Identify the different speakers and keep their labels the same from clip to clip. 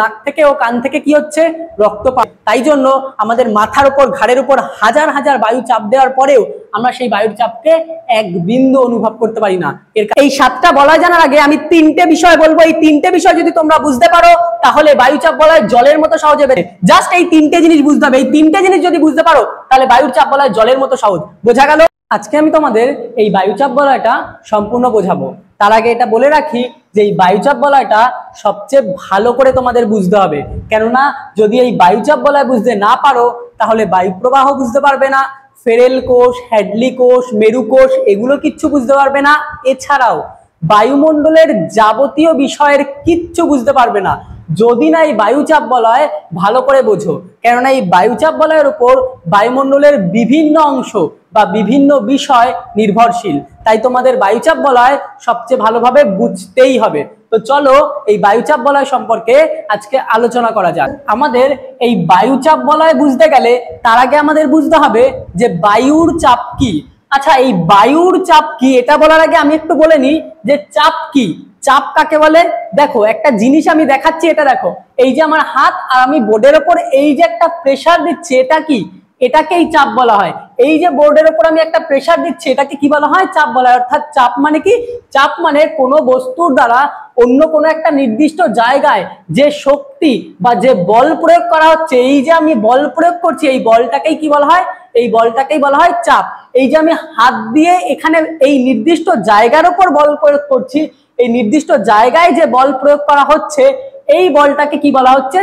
Speaker 1: নাক থেকে ও কান থেকে কি হচ্ছে, রক্তপাত। তাই জন্য আমাদের মাথার উপর, ঘাড়ের উপর হাজার হাজার বায়ু চাপ দেওয়ার পরেও আমরা সেই বায়ুর চাপকে এক বিন্দু অনুভব করতে পারি না। এই 7টা বলয় জানার আগে আমি 3টে বিষয় বলবো। এই 3টে বিষয় যদি তোমরা বুঝতে পারো তাহলে বায়ুচাপ বলয় জলের মতো সহজে বেড়ে। জাস্ট এই 3টে জিনিস বুঝতে হবে। এই 3টে জিনিস যদি বুঝতে পারো তাহলে বায়ুর চাপ বলয় জলের মতো সহজ। বোঝা গেল? আজকে আমি তোমাদের এই বায়ুচাপ বলয়টা সম্পূর্ণ বোঝাবো। তার আগে এটা বলে রাখি যে এই বায়ুচাপ বলয়টা সবচেয়ে ভালো করে তোমাদের বুঝতে হবে, কেননা যদি এই বায়ুচাপ বলয় বুঝতে না পারো তাহলে বায়ু প্রবাহ বুঝতে পারবে না, ফেরেল কোষ, হ্যাডলি কোষ, মেরু কোষ এগুলো কিচ্ছু বুঝতে পারবে না। এছাড়াও বায়ুমণ্ডলের যাবতীয় বিষয়ের কিচ্ছু বুঝতে পারবে না যদি না এই বায়ুচাপ বলয় ভালো করে বোঝো। কেননা এই বায়ুচাপ বলয়ের উপর বায়ুমণ্ডলের বিভিন্ন অংশ বা বিভিন্ন বিষয় নির্ভরশীল। তাই তোমাদের বায়ুচাপ বলয় সবচেয়ে ভালোভাবে বুঝতেই হবে। তো চলো এই বায়ুচাপ বলয় সম্পর্কে আজকে আলোচনা করা যাক। আমাদের এই বায়ুচাপ বলয় বুঝতে গেলে তার আগে আমাদের বুঝতে হবে যে বায়ুর চাপ কি। আচ্ছা, এই বায়ুর চাপ কি এটা বলার আগে আমি একটু বলে নিই যে চাপ কি। চাপ কাকে বলে? দেখো, একটা জিনিস আমি দেখাচ্ছি, এটা দেখো, এই যে আমার হাত আর আমি বোর্ডের ওপর এই যে একটা প্রেসার দিচ্ছি, এটা কি? এটাকেই চাপ বলা হয়। এই যে বোর্ডের উপর আমি একটা প্রেসার দিচ্ছি, এটাকে কি বলা হয়? চাপ বলা হয়। অর্থাৎ চাপ মানে কি? চাপ মানে কোনো বস্তুর দ্বারা অন্য কোনো একটা নির্দিষ্ট জায়গায় যে শক্তি বা যে বল প্রয়োগ করা হচ্ছে, এই যে আমি বল প্রয়োগ করছি, এই বলটাকেই কি বলা হয়? এই বলটাকেই বলা হয় চাপ। এই যে আমি হাত দিয়ে এখানে এই নির্দিষ্ট জায়গার উপর বল প্রয়োগ করছি, এই নির্দিষ্ট জায়গায় যে বল প্রয়োগ করা হচ্ছে, এই বলটাকে কি বলা হচ্ছে?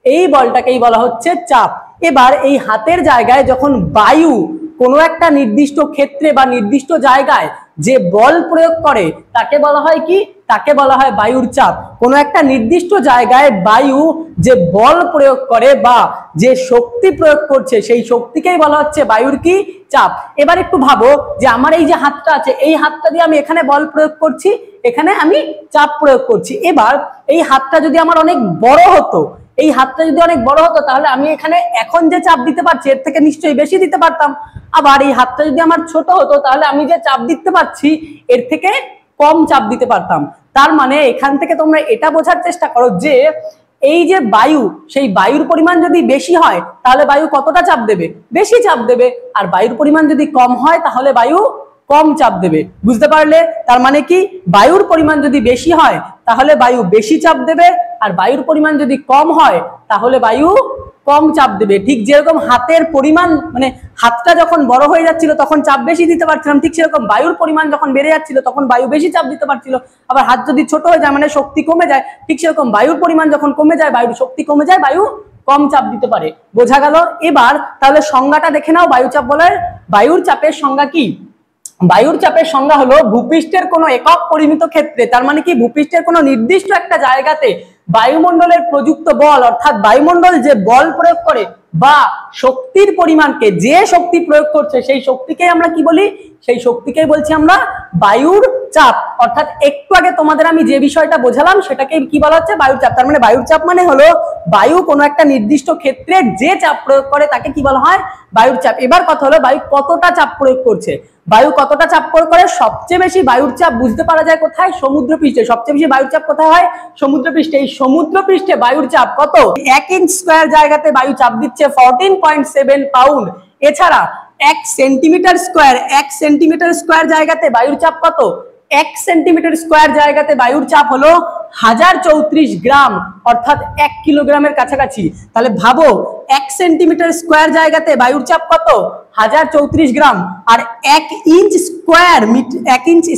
Speaker 1: এই বলটাকেই বলা হচ্ছে চাপ। এবার এই হাতের জায়গায় যখন বায়ু কোনো একটা নির্দিষ্ট ক্ষেত্রে বা নির্দিষ্ট জায়গায় যে বল প্রয়োগ করে তাকে বলা হয় কি? তাকে বলা হয় বায়ুর চাপ। কোনো একটা নির্দিষ্ট জায়গায় বায়ু যে বল প্রয়োগ করে বা যে শক্তি প্রয়োগ করছে, সেই শক্তিকেই বলা হচ্ছে বায়ুর কি? চাপ। এবার একটু ভাবো যে আমার এই যে হাতটা আছে, এই হাতটা দিয়ে আমি এখানে বল প্রয়োগ করছি, এখানে আমি চাপ প্রয়োগ করছি। এবার এই হাতটা যদি আমার অনেক বড় হতো, এই হাতটা যদি অনেক বড় হতো তাহলে আমি এখানে এখন যে চাপ দিতে পারছি এর থেকে নিশ্চয়ই বেশি দিতে পারতাম। আবার এই হাতটা যদি আমার ছোট হতো তাহলে আমি যে চাপ দিতে পারছি এর থেকে কম চাপ দিতে পারতাম। তার মানে এখান থেকে তোমরা এটা বোঝার চেষ্টা করো যে এই যে বায়ু, সেই বায়ুর পরিমাণ যদি বেশি হয় তাহলে বায়ু কতটা চাপ দেবে? বেশি চাপ দেবে। আর বায়ুর পরিমাণ যদি কম হয় তাহলে বায়ু কম চাপ দেবে। বুঝতে পারলে? তার মানে কি? বায়ুর পরিমাণ যদি বেশি হয় তাহলে বায়ু বেশি চাপ দেবে, আর বায়ুর পরিমাণ যদি কম হয় তাহলে বায়ু কম চাপ দেবে। ঠিক যেরকম হাতের পরিমাণ, মানে হাতটা যখন বড় হয়ে যাচ্ছিল তখন চাপ বেশি দিতে পারছিলাম, ঠিক সেরকম বায়ুর পরিমাণ যখন বেড়ে যাচ্ছিল তখন বায়ু বেশি চাপ দিতে পারছিল। আবার হাত যদি ছোট হয়ে যায় মানে শক্তি কমে যায়, ঠিক সেরকম বায়ুর পরিমাণ যখন কমে যায়, বায়ুর শক্তি কমে যায়, বায়ু কম চাপ দিতে পারে। বোঝা গেল? এবার তাহলে সংজ্ঞাটা দেখে নাও বায়ুচাপ বলয়ের। বায়ুর চাপের সংজ্ঞা কি? বায়ুর চাপের সংজ্ঞা হলো ভূপৃষ্ঠের কোনো একক পরিমিত ক্ষেত্রে, তার মানে কি ভূপৃষ্ঠের কোনো নির্দিষ্ট একটা জায়গাতে বায়ুমণ্ডলের প্রযুক্ত বল, অর্থাৎ বায়ুমণ্ডল যে বল প্রয়োগ করে বা শক্তির পরিমাণকে, যে শক্তি প্রয়োগ করছে সেই শক্তিকে আমরা কি বলি? সেই শক্তিকেই বলছি আমরা বায়ুর চাপ। অর্থাৎ একটু আগে তোমাদের আমি যে বিষয়টা বোঝালাম সেটাকে কি বলা হচ্ছে? বায়ুর চাপ। তার মানে বায়ুর চাপ মানে হলো বায়ু কোনো একটা নির্দিষ্ট ক্ষেত্রে যে চাপ প্রয়োগ করে তাকে কি বলা হয়? বায়ুর চাপ। এবার কথা হলো বায়ু কতটা চাপ প্রয়োগ করছে। বায়ু কতটা চাপ প্রয়োগ করে? সবচেয়ে বেশি বায়ুর চাপ বুঝতে পারা যায় কোথায়? সমুদ্রপৃষ্ঠে। সবচেয়ে বেশি বায়ুর চাপ কোথায় হয়? সমুদ্রপৃষ্ঠে। এই সমুদ্রপৃষ্ঠে বায়ুর চাপ কত? 1 ইঞ্চ স্কয়ার জায়গাতে বায়ু চাপ দিচ্ছে 14.7 পাউন্ড। এছাড়া 1 সেন্টিমিটার স্কয়ার জায়গাতে বায়ুর চাপ কত? 1 সেন্টিমিটার স্কয়ার জায়গাতে বায়ুর চাপ হলো 1034 গ্রাম, অর্থাৎ 1 কিলোগ্রামের কাছাকাছি। তাহলে ভাবো 1 সেন্টিমিটার স্কয়ার জায়গাতে বায়ুর চাপ কত? 1034 গ্রাম। আর 1 ইঞ্চ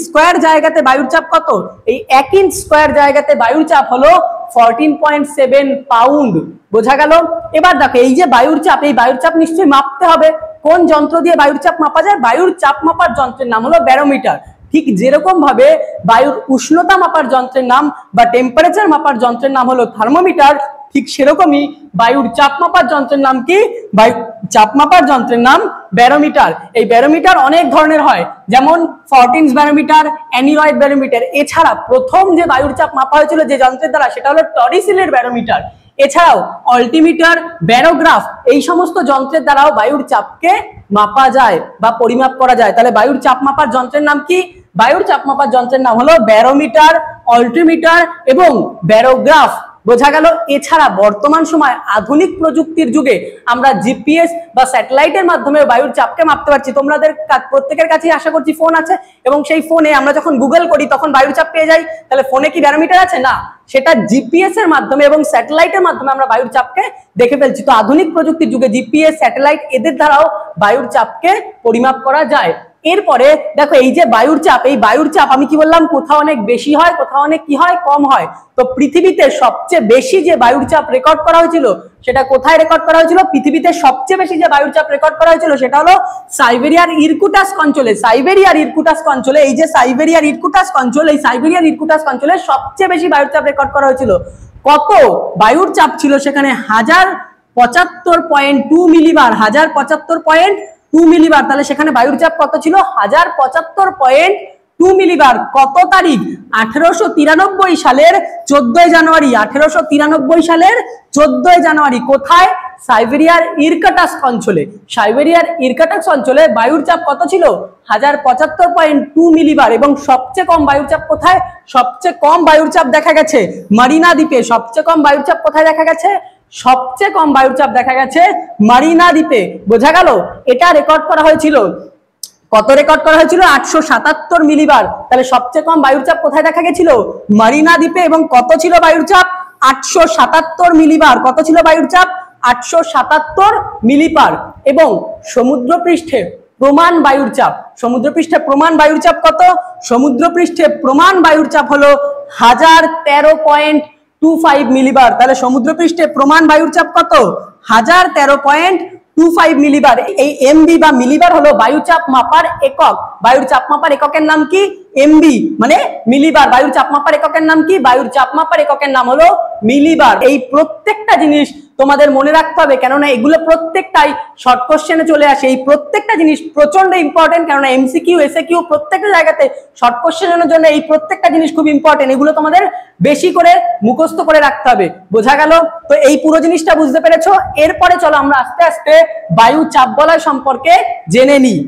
Speaker 1: স্কয়ার জায়গাতে বায়ুর চাপ কত? এই 1 ইঞ্চ স্কয়ার জায়গাতে বায়ুর চাপ হলো 14.7 পাউন্ড। বোঝা গেল? এবার দেখো এই যে বায়ুর চাপ, এই বায়ুর চাপ নিশ্চয়ই মাপতে হবে। কোন যন্ত্র দিয়ে বায়ুর চাপ মাপা যায়? বায়ুর চাপ মাপার যন্ত্রের নাম হলো ব্যারোমিটার। ঠিক যেরকম ভাবে বায়ুর উষ্ণতা মাপার যন্ত্রের নাম বা টেম্পারেচার মাপার যন্ত্রের নাম হলো থার্মোমিটার, ঠিক সেরকমই বায়ুর চাপ মাপার যন্ত্রের নাম কি? বায়ু চাপ মাপার যন্ত্রের নাম ব্যারোমিটার। এই ব্যারোমিটার অনেক ধরনের হয়, যেমন ফর্টিন্স ব্যারোমিটার, অ্যানিরয়েড ব্যারোমিটার। এছাড়া প্রথম যে বায়ুর চাপ মাপা হয়েছিল যে যন্ত্রের দ্বারা সেটা হলো টরিসিলের ব্যারোমিটার। এছাড়াও অল্টিমিটার, ব্যারোগ্রাফ, এই সমস্ত যন্ত্রের দ্বারাও বায়ুর চাপকে মাপা যায় বা পরিমাপ করা যায়। তাহলে বায়ুর চাপ মাপার যন্ত্রের নাম কি? বায়ুর চাপ মাপার যন্ত্রের নাম হলো ব্যারোমিটার, অল্টিমিটার এবং ব্যারোগ্রাফ। বোঝা গেল। এছাড়া বর্তমান সময় আধুনিক প্রযুক্তির যুগে আমরা জিপিএস বা স্যাটেলাইটের মাধ্যমে বায়ুর চাপকে মাপতে পারছি। তোমাদের প্রত্যেকের কাছেই আশা করছি ফোন আছে, এবং সেই ফোনে আমরা যখন গুগল করি তখন বায়ুর চাপ পেয়ে যাই। তাহলে ফোনে কি ব্যারোমিটার আছে? না, সেটা জিপিএস এর মাধ্যমে এবং স্যাটেলাইটের মাধ্যমে আমরা বায়ুর চাপকে দেখে ফেলছি। তো আধুনিক প্রযুক্তির যুগে জিপিএস, স্যাটেলাইট এদের দ্বারাও বায়ুর চাপকে পরিমাপ করা যায়। এরপরে দেখো, এই যে বায়ুর চাপ, এই বায়ুর চাপ আমি কি বললাম, কোথাও অনেক বেশি হয়, কোথাও অনেক কি হয়, কম হয়। তো পৃথিবীতে সবচেয়ে বেশি যে বায়ুর চাপ রেকর্ড করা হয়েছিল সেটা কোথায় রেকর্ড করা হয়েছিল? পৃথিবীতে সবচেয়ে বেশি যে বায়ুর চাপ রেকর্ড করা হয়েছিল সেটা হলো সাইবেরিয়ার ইরকুটাস্ক অঞ্চলে। সাইবেরিয়ার ইরকুটাস্ক অঞ্চলে, এই যে সাইবেরিয়ার ইরকুটাস্ক অঞ্চল, এই সাইবেরিয়ার ইরকুটাস্ক অঞ্চলে সবচেয়ে বেশি বায়ুর চাপ রেকর্ড করা হয়েছিল। কত বায়ুর চাপ ছিল সেখানে? 1075.2 মিলিবার, 1075.2 মিলিবার। তাহলে সেখানে বায়ুর চাপ কত ছিল? 1075.2 মিলিবার। কত তারিখ? 1893 সালের 14 জানুয়ারি। 1893 সালের 14 জানুয়ারি। কোথায়? সাইবেরিয়ার ইরকুটাস্ক অঞ্চলে। সাইবেরিয়ার ইরকুটাস্ক অঞ্চলে বায়ুর চাপ কত ছিল? 1075.2 মিলিবার। এবং সবচেয়ে কম বায়ুর চাপ কোথায়? সবচেয়ে কম বায়ুর চাপ দেখা গেছে মারিনা দ্বীপে। সবচেয়ে কম বায়ুর চাপ কোথায় দেখা গেছে? সবচেয়ে কম বায়ুর চাপ দেখা গেছে মারিনা দ্বীপে। বোঝা গেল? এটা রেকর্ড করা হয়েছিল। কত রেকর্ড করা হয়েছিল? 877 মিলিবার। তাহলে সবচেয়ে কম বায়ুর চাপ কোথায় দেখা গেছিল? মারিনা দ্বীপে। এবং কত ছিল বায়ুর চাপ? 877 মিলিবার। কত ছিল বায়ুর চাপ? 877 মিলিবার। এবং সমুদ্রপৃষ্ঠে প্রমাণ বায়ুর চাপ, সমুদ্রপৃষ্ঠে প্রমাণ বায়ুর চাপ কত? সমুদ্রপৃষ্ঠে প্রমাণ বায়ুর চাপ হলো 1013.25 মিলিবার। তাহলে সমুদ্রপৃষ্ঠে প্রমাণ বায়ুর চাপ কত? 1013.25 মিলিবার। এই এমবি বা মিলিবার হলো বায়ু চাপ মাপার একক। বায়ুর চাপ মাপার এককের নাম কি? এমবি মানে মিলিবার। বায়ুর চাপ মাপার এককের নাম কি? বায়ুর চাপ মাপার এককের নাম হলো মিলিবার। এই প্রত্যেকটা জিনিস তোমাদের মনে রাখতে হবে, কেননা এগুলো প্রত্যেকটাই শর্ট কোশ্চেনে চলে আসে। এই প্রত্যেকটা জিনিস প্রচন্ড ইম্পর্টেন্ট, কেননা এমসিকিউ, এসএকিউ প্রত্যেকটা জায়গাতে শর্ট কোশ্চেনের জন্য এই প্রত্যেকটা জিনিস খুব ইম্পর্টেন্ট। এগুলো তোমাদের বেশি করে মুখস্থ করে রাখতে হবে। বোঝা গেল? তো এই পুরো জিনিসটা বুঝতে পেরেছো। এরপরে চলো আমরা আস্তে আস্তে বায়ু চাপ বলয় সম্পর্কে জেনে নিই।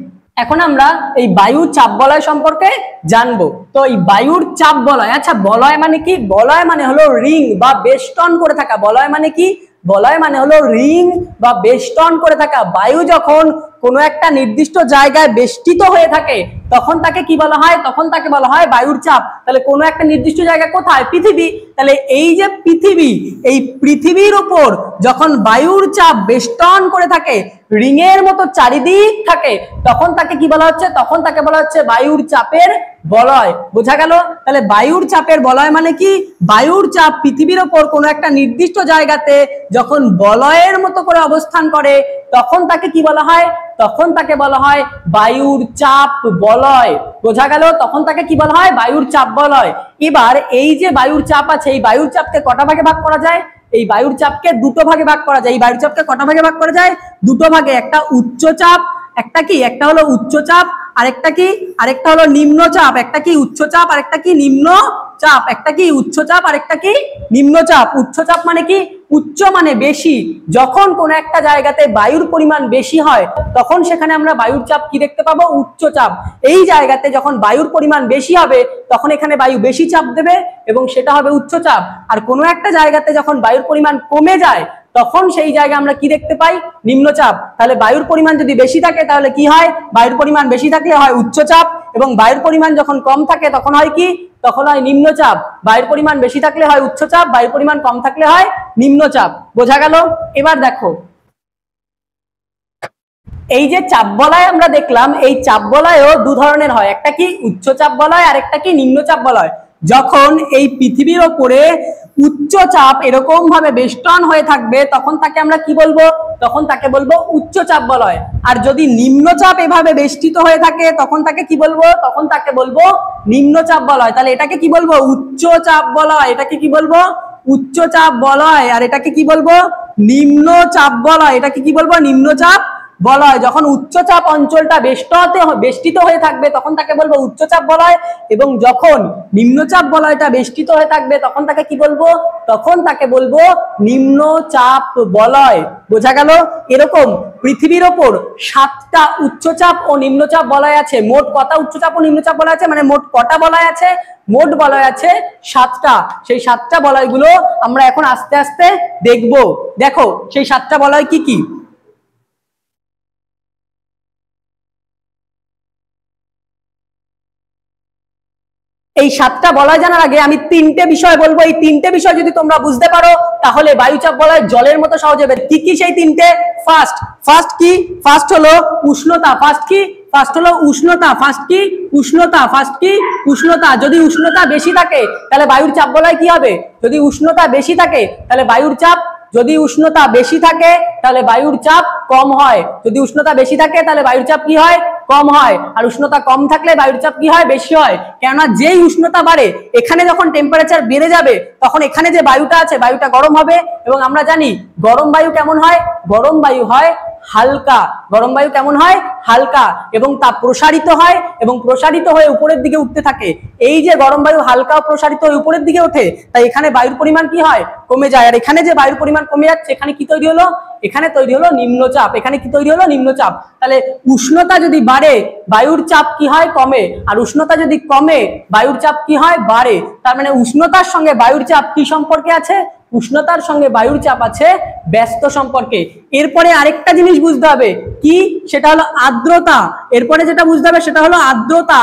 Speaker 1: এখন আমরা এই বায়ু চাপ বলয় সম্পর্কে জানবো। তো এই বায়ুর চাপ বলয়, আচ্ছা বলয় মানে কি? বলয় মানে হলো রিং বা বেষ্টন করে থাকা। বলয় মানে কি? বলয় মানে হলো রিং বা বেষ্টন করে থাকা। বায়ু যখন কোনো একটা নির্দিষ্ট জায়গায় বেষ্টিত হয়ে থাকে তখন তাকে কি বলা হয়? তখন তাকে বলা হয় বায়ুর চাপ। তাহলে কোনো একটা নির্দিষ্ট জায়গা কোথায়? পৃথিবী। তাহলে এই যে পৃথিবী, এই পৃথিবীর উপর যখন বায়ুর চাপ বেষ্টন করে থাকে, রিং এর মতো চারিদিক থাকে, তখন তাকে কি বলা হচ্ছে? তখন তাকে বলা হচ্ছে বায়ুর চাপের বলয়। বোঝা গেল? তাহলে বায়ুর চাপের বলয় মানে কি? বায়ুর চাপ পৃথিবীর উপর কোনো একটা নির্দিষ্ট জায়গাতে যখন বলয়ের মতো করে অবস্থান করে তখন তাকে কি বলা হয়? তখন তাকে বলা হয় বায়ুর চাপ বলয়। বোঝা গেল? তখন তাকে কি বলা হয়? বায়ুর চাপ বলয়। এবার এই যে বায়ুর চাপ আছে, এই বায়ুর চাপকে কটা ভাগে ভাগ করা যায়? এই বায়ুর চাপকে দুটো ভাগে ভাগ করা যায়। এই বায়ুর চাপকে কটা ভাগে ভাগ করা যায়? দুটো ভাগে। একটা উচ্চ চাপ, একটা কি? একটা হলো উচ্চ চাপ, আরেকটা কি? আরেকটা হলো নিম্ন চাপ। একটা কি? উচ্চ চাপ, আরেকটা কি? নিম্ন চাপ। একটা কি? উচ্চ চাপ, আরেকটা কি? নিম্ন চাপ। উচ্চ চাপ মানে কি? উচ্চ মানে বেশি। যখন কোন একটা জায়গাতে বায়ুর পরিমাণ বেশি হয় তখন সেখানে আমরা বায়ুর চাপ কি দেখতে পাবো? উচ্চ চাপ। এই জায়গাতে যখন বায়ুর পরিমাণ বেশি হবে তখন এখানে বায়ু বেশি চাপ দেবে এবং সেটা হবে উচ্চ চাপ। আর কোনো একটা জায়গাতে যখন বায়ুর পরিমাণ কমে যায় তখন সেই জায়গায় আমরা কি দেখতে পাই? নিম্নচাপ। তাহলে বায়ুর পরিমাণ যদি বেশি থাকে তাহলে কি হয়? বায়ুর পরিমাণ বেশি থাকলে হয় উচ্চচাপ, এবং বায়ুর পরিমাণ যখন কম থাকে তখন হয় কি? তখন হয় নিম্নচাপ। বায়ুর পরিমাণ বেশি থাকলে হয় উচ্চচাপ, বায়ুর পরিমাণ কম থাকলে হয় নিম্নচাপ। বোঝা গেল? এবার দেখো, এই যে চাপ বলয় আমরা দেখলাম, এই চাপ বলয়ও দু ধরনের হয়। একটা কি? উচ্চ চাপ বলয়, আর একটা কি? নিম্নচাপ বলয়। যখন এই পৃথিবীর ওপরে উচ্চ চাপ এরকম ভাবে বেষ্টন হয়ে থাকবে তখন তাকে আমরা কি বলবো? তখন তাকে বলবো উচ্চ চাপ বলয়। আর যদি নিম্নচাপ এভাবে বেষ্টিত হয়ে থাকে তখন তাকে কি বলবো? তখন তাকে বলবো নিম্নচাপ বলয়। তাহলে এটাকে কি বলবো? উচ্চ চাপ বলয়। এটাকে কি বলবো? উচ্চ চাপ বলয়। আর এটাকে কি বলবো? নিম্ন চাপ বলয়। এটাকে কি বলবো? নিম্নচাপ বলয়। যখন উচ্চচাপ অঞ্চলটা বেষ্টিত হয়ে থাকবে তখন তাকে বলবো উচ্চচাপ বলয়, এবং যখন নিম্নচাপ বলয়টা বেষ্টিত হয়ে থাকবে তখন তাকে কি বলবো, তখন তাকে বলবো নিম্নচাপ বলয়। বোঝা গেল? এরকম পৃথিবীর ওপর 7টা উচ্চচাপ ও নিম্নচাপ বলয় আছে। মোট কটা উচ্চচাপ ও নিম্নচাপ বলয় আছে, মানে মোট কটা বলয় আছে? মোট বলয় আছে 7টা। সেই 7টা বলয়গুলো আমরা এখন আস্তে আস্তে দেখব। দেখো সেই 7টা বলয় কি কি। এই 7টা বলয় জানার আগে আমি 3টে বিষয় বলবো। এই 3টে বিষয় যদি তোমরা বুঝতে পারো তাহলে বায়ুচাপ বলয় জলের মতো সহজ হবে। কি কি সেই 3টে? ফার্স্ট কি? ফার্স্ট হলো উষ্ণতা। ফার্স্ট কি? ফার্স্ট হলো উষ্ণতা। ফার্স্ট কি? উষ্ণতা। ফার্স্ট কি? উষ্ণতা। যদি উষ্ণতা বেশি থাকে তাহলে বায়ুর চাপ বলয় কি হবে? যদি উষ্ণতা বেশি থাকে তাহলে বায়ুর চাপ, যদি উষ্ণতা বেশি থাকে তাহলে বায়ুর চাপ কম হয়। যদি উষ্ণতা বেশি থাকে তাহলে বায়ুর চাপ কি হয়? কম হয়। আর উষ্ণতা কম থাকলে বায়ুর চাপ কি হয়? বেশি হয়। কেননা যেই উষ্ণতা বাড়ে, এখানে যখন টেম্পারেচার বেড়ে যাবে তখন এখানে যে বায়ুটা আছে বায়ুটা গরম হবে, এবং আমরা জানি গরম বায়ু কেমন হয়? গরম বায়ু হয় হালকা। গরম বায়ু কেমন হয়? হালকা। এবং তা প্রসারিত হয়, এবং প্রসারিত হয়ে উপরের দিকে উঠতে থাকে। এই যে গরম বায়ু হালকা ও প্রসারিত হয়ে উপরের দিকে ওঠে, তাই এখানে বায়ুর পরিমাণ কি হয়? কমে যায়। আর এখানে যে বায়ুর পরিমাণ কমে যাচ্ছে, এখানে কি তৈরি হলো? এখানে তৈরি হলো নিম্নচাপ। এখানে কি তৈরি হলো? নিম্নচাপ। তাহলে উষ্ণতা যদি বাড়ে বায়ুর চাপ কি হয়? কমে। আর উষ্ণতা যদি কমে বায়ুর চাপ কি হয়? বাড়ে। তার মানে উষ্ণতার সঙ্গে বায়ুর চাপ কি সম্পর্কে আছে? উষ্ণতার সঙ্গে বায়ুর চাপ আছে ব্যস্ত সম্পর্কে। এরপরে আরেকটা জিনিস বুঝতে হবে, কি? সেটা হলো আর্দ্রতা। এরপরে যেটা বুঝতে হবে সেটা হলো আর্দ্রতা।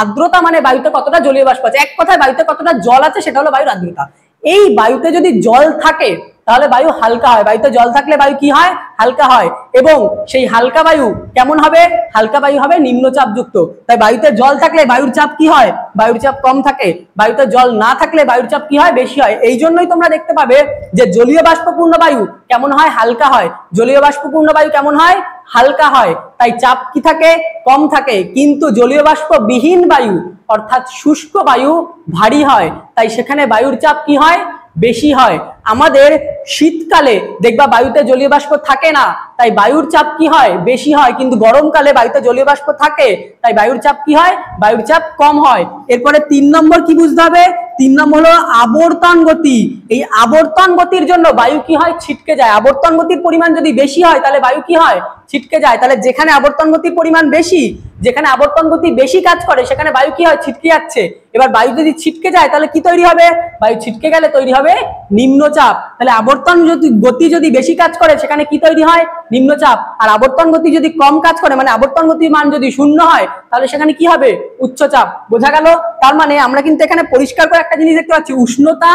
Speaker 1: আর্দ্রতা মানে বায়ুতে কতটা জলীয় বাষ্প আছে। এক কথায় বায়ুতে কতটা জল আছে সেটা হলো বায়ুর আর্দ্রতা। এই বায়ুতে যদি জল থাকে তাহলে বায়ু হালকা হয়। বায়ুতে জল থাকলে বায়ু কি হয়? হালকা হয়। এবং সেই হালকা বায়ু কেমন হবে? হালকা বায়ু হবে নিম্নচাপ যুক্ত। তাই বায়ুতে জল থাকলে বায়ুর চাপ কি হয়? বায়ুর চাপ কম থাকে। বায়ুতে জল না থাকলে বায়ুর চাপ কি হয়? বেশি হয়। এই জন্যই তোমরা দেখতে পাবে যে জলীয় বাষ্পপূর্ণ বায়ু কেমন হয়? হালকা হয়। জলীয় বাষ্পপূর্ণ বায়ু কেমন হয়? হালকা হয়। তাই চাপ কি থাকে? কম থাকে। কিন্তু জলীয় বাষ্প বিহীন বায়ু অর্থাৎ শুষ্ক বায়ু ভারী হয়। তাই সেখানে বায়ুর চাপ কি হয়? বেশি হয়। আমাদের শীতকালে দেখবা বায়ুতে জলীয় বাষ্প থাকে না, তাই বায়ুর চাপ কি হয়? বেশি হয়। কিন্তু গরমকালে বায়ুতে জলীয় বাষ্প থাকে, তাই বায়ুর চাপ কি হয়? বায়ুর চাপ কম হয়। এরপরে 3 নম্বর কি বুঝতে হবে? 3 নম্বর হলো আবর্তন গতি। এই আবর্তন গতির জন্য বায়ু কি হয়? ছিটকে যায়। আবর্তন গতির পরিমাণ যদি বেশি হয় তাহলে বায়ু কি হয়? ছিটকে যায়। তাহলে যেখানে আবর্তন গতির পরিমাণ বেশি, যেখানে আবর্তন গতি বেশি কাজ করে সেখানে বায়ু কি হয়? ছিটকে যাচ্ছে। এবার বায়ু যদি ছিটকে যায় তাহলে কি তৈরি হবে? বায়ু ছিটকে গেলে তৈরি হবে নিম্নচাপ। তাহলে আবর্তন গতি যদি বেশি কাজ করে সেখানে কি তৈরি হয়? নিম্নচাপ। আর আবর্তন গতি যদি কম কাজ করে, মানে আবর্তন গতির মান যদি 0 হয় তাহলে সেখানে কি হবে? উচ্চচাপ। বোঝা গেল? তার মানে আমরা কিন্তু এখানে পরিষ্কার করে একটা জিনিস দেখতে পাচ্ছি, উষ্ণতা,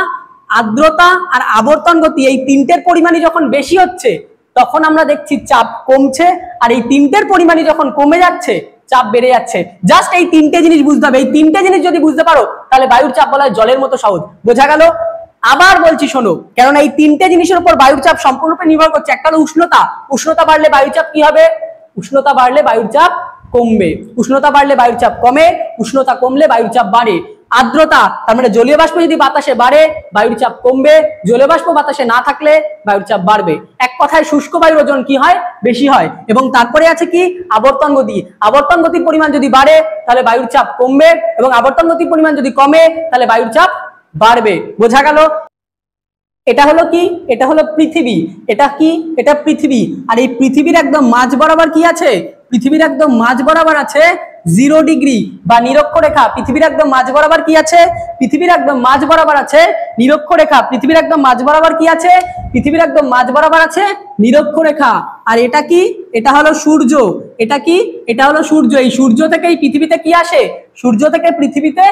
Speaker 1: আর্দ্রতা আর আবর্তন গতি এই 3টের পরিমাণই যখন বেশি হচ্ছে তখন আমরা দেখছি চাপ কমছে, আর এই 3টের পরিমাণই যখন কমে যাচ্ছে চাপ বেড়ে যাচ্ছে। জাস্ট এই 3টে জিনিস বুঝতে হবে। এই 3টে জিনিস যদি বুঝতে পারো তাহলে বায়ুর চাপ বলা হয় জলের মতো সহজ। বোঝা গেল? আবার বলছি শোনো, কারণ এই 3টে জিনিসের উপর বায়ুর চাপ সম্পূর্ণরূপে নির্ভর করছে। একটা হলো উষ্ণতা। উষ্ণতা বাড়লে বায়ুর চাপ কি হবে? উষ্ণতা বাড়লে বায়ুর চাপ কমবে। উষ্ণতা বাড়লে বায়ুর চাপ কমে। উষ্ণতা কমলে বায়ুর চাপ বাড়ে। আর্দ্রতা, তার মানে জলীয় বাষ্প যদি বাতাসে বাড়ে বায়ুর চাপ কমবে। জলীয় বাষ্প বাতাসে না থাকলে বায়ুর চাপ বাড়বে। এক কথায় শুষ্ক বায়ুর ওজন কি হয়? বেশি হয়। এবং তারপরে আছে কি? আবর্তন গতি। আবর্তন গতির পরিমাণ যদি বাড়ে তাহলে বায়ুর চাপ কমবে, এবং আবর্তন গতির পরিমাণ যদি কমে তাহলে বায়ুর চাপ বাড়বে। বোঝা গেল? এটা হলো কি? এটা হলো পৃথিবী। এটা কি? এটা পৃথিবী। আর এই পৃথিবীর একদম মাঝ বরাবর কি আছে? পৃথিবীর একদম মাঝ বরাবর আছে 0 ডিগ্রি বা নিরক্ষরেখা। পৃথিবীর একদম মাঝ বরাবর কি আছে? পৃথিবীর একদম মাঝ বরাবর আছে নিরক্ষরেখা। পৃথিবীর একদম মাঝ বরাবর কি আছে? পৃথিবীর একদম মাঝ বরাবর আছে নিরক্ষরেখা। আর এটা কি? এটা হলো সূর্য। এটা কি? এটা হলো সূর্য। এই সূর্য থেকে এই পৃথিবীতে কি আসে? সূর্য থেকে পৃথিবীতে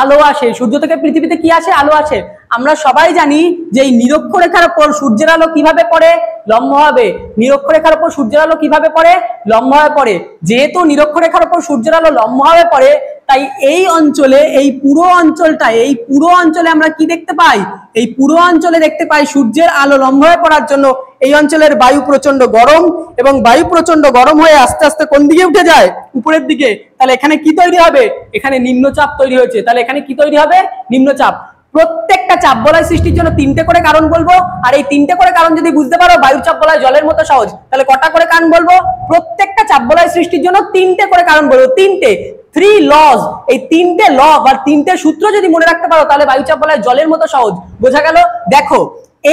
Speaker 1: আলো আসে। সূর্য থেকে পৃথিবীতে কি আসে? আলো আসে। আমরা সবাই জানি যে এই নিরক্ষরেখার উপর সূর্যের আলো কিভাবে পড়ে? লম্বভাবে। নিরক্ষরেখার উপর সূর্যের আলো কিভাবে পড়ে? লম্বভাবে পড়ে। যেহেতু নিরক্ষরেখার উপর সূর্যের আলো লম্বভাবে পড়ে, তাই এই অঞ্চলে, এই পুরো অঞ্চলে আমরা কি দেখতে পাই? এই পুরো অঞ্চলে দেখতে পাই সূর্যের আলো লম্বভাবে পড়ার জন্য এই অঞ্চলের বায়ু প্রচন্ড গরম, এবং বায়ু প্রচন্ড গরম হয়ে আস্তে আস্তে কোন দিকে উঠে যায়? উপরের দিকে। তাহলে এখানে কি তৈরি হবে? এখানে নিম্নচাপ তৈরি হয়েছে। তাহলে এখানে কি তৈরি হবে? নিম্নচাপ। প্রত্যেকটা চাপ বলয় সৃষ্টির জন্য 3টে করে কারণ বলবো, আর এই 3টে করে কারণ যদি বুঝতে পারো বায়ুর চাপ বলয় জলের মতো সহজ, তাহলে কটা করে কারণ বলবো? প্রত্যেকটা চাপ বলয় সৃষ্টির জন্য 3টে করে কারণ বলবো, 3টে, 3 লজ। এই 3টে ল বা 3টে সূত্র যদি মনে রাখতে পারো তাহলে বায়ু চাপ বলয় জলের মতো সহজ। বোঝা গেল? দেখো